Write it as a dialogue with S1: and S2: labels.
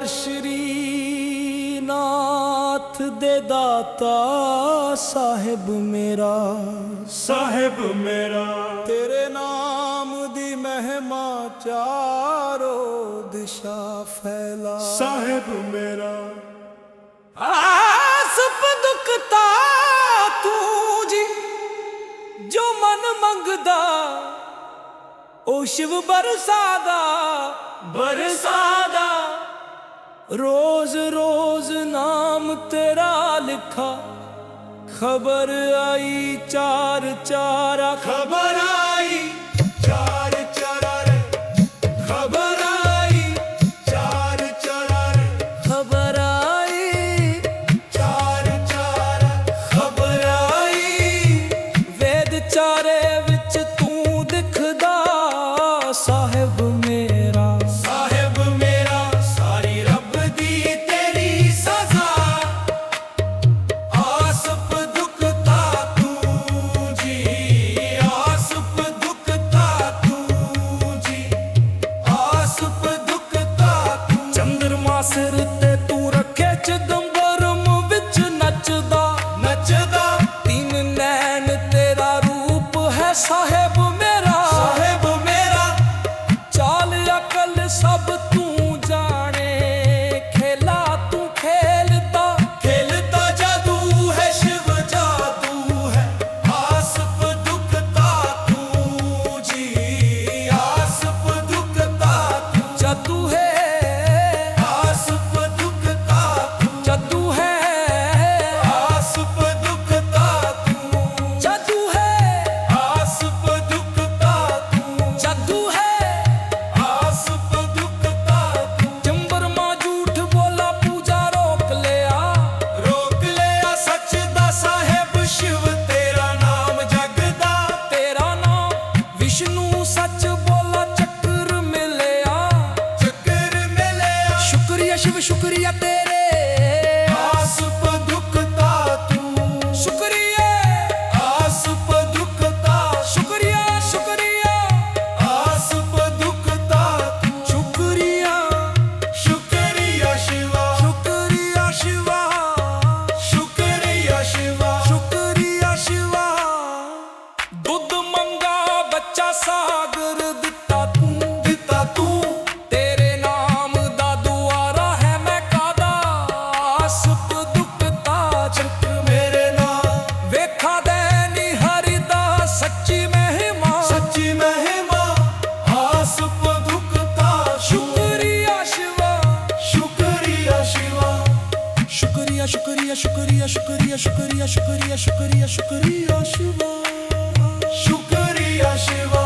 S1: ਸ਼੍ਰੀ ਨਾਥ ਦੇ ਦਾਤਾ ਸਾਹਿਬ ਮੇਰਾ,
S2: ਸਾਹਿਬ ਮੇਰਾ।
S1: ਤੇਰੇ ਨਾਮ ਦੀ ਮਹਿਮਾ ਚਾਰੋ ਦਿਸ਼ਾ ਫੈਲਾ,
S2: ਸਾਹਿਬ ਮੇਰਾ।
S1: ਆਸਪ ਦੁਖਤਾ ਤੂੰ ਜੀ, ਜੋ ਮਨ ਮੰਗਦਾ ਉਹ ਸ਼ਿਵ ਬਰਸਾਦਾ,
S2: ਬਰਸਾਦਾ।
S1: रोज रोज नाम तेरा लिखा, खबर आई चार चारा,
S2: खबर आई चार चरार, खबर आई चार चरार,
S1: खबर आई
S2: चार चार, खबर आई।
S1: वेद चारे विच तू दिखदा साहिब मेरा,
S2: साहिब मेरा। सारी रब दी तेरी सजा, आसप दुखता तू जी, आसप दुखता तू जी, आसप दुखता तू।
S1: चंद्रमा सिर ते तू रखे चिदंबरम विच नचदा,
S2: नचदा।
S1: तीन नैन तेरा रूप है साहिब मेरा,
S2: साहिब मेरा।
S1: चाल अकल सब तू जाने, खेला तू खेलता,
S2: खेलता जादू है शिव जादू है, आसप दुखता तू जी, आसप दुखता तू।
S1: जादू है
S2: आसप दुखता तू,
S1: जादू है
S2: आसप दुखता तू,
S1: जादू है
S2: आसप दुखता तू,
S1: जादू है।
S2: आसप दुखता तू।
S1: चंबरमा झूठ बोला पूजा रोक लिया,
S2: रोक लिया सच दा साहिब शिव तेरा नाम जगदा,
S1: तेरा नाम विष्णु सच बोला चक्र मिलया,
S2: चक्कर मिलया।
S1: शुक्रिया शिव शुक्रिया तेरे,
S2: आसप दुखता तू,
S1: शुक्रिया
S2: आसप दुखता,
S1: शुक्रिया शुक्रिया
S2: आसप दुखता तू।
S1: शुक्रिया
S2: शुक्रिया शिवा,
S1: शुक्रिया शिवा,
S2: शुक्रिया शिवा,
S1: शुक्रिया शिवा। दुध मंगा बच्चा सागर दिता तू,
S2: दिता तू।
S1: तेरे नाम दा दुआरा है मैं कादा, आसप दुखता चक्र
S2: मेरे नाम
S1: वेखा दैनी हरिदा सच्ची महिमा,
S2: सच्ची महिमा, आसप दुखता।
S1: शुक्रिया शिवा,
S2: शुक्रिया शिवा,
S1: शुक्रिया शुक्रिया शुक्रिया शुक्रिया शुक्रिया शुक्रिया शुक्रिया शुक्रिया शिवा,
S2: शुक्रिया शिवा।